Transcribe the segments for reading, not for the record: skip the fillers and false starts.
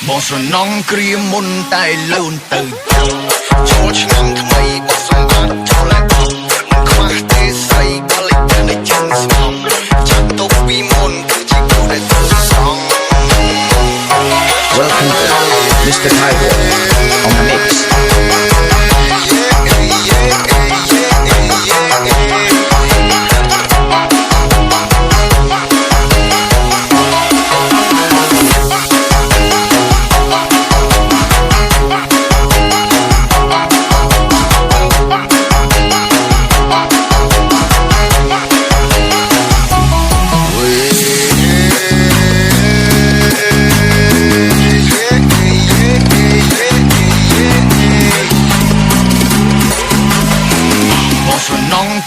បងស្រណងគ្រាមុនតែលូនទៅចូលឆ្នាំថ្មីបោះសម្បត្តិចូលឡើងមិនខ្វះទេស្រីបលិកនៅចិនស្មងចាប់ទុកពីមុនគឺជាគូដែលទៅសង Welcome to Mr. Taiwo on the mix.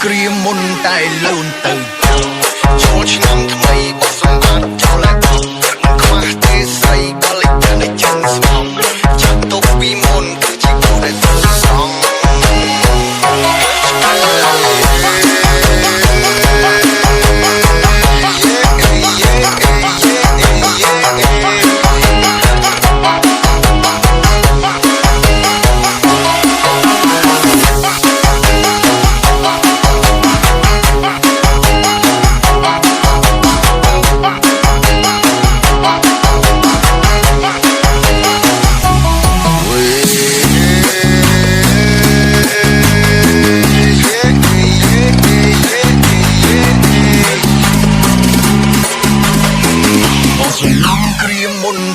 គ្រាមុនតែលូនទៅចូលឆ្នាំថ្មីបោះសម្បត្តិចូលឡើងមិនខ្វះទេស្រីបលិកនៅចិនស្មងចាប់ទុកពីមុនគឺជាគូដែលទៅសង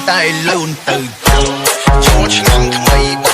តែលូនទៅចូលឆ្នាំថ្មី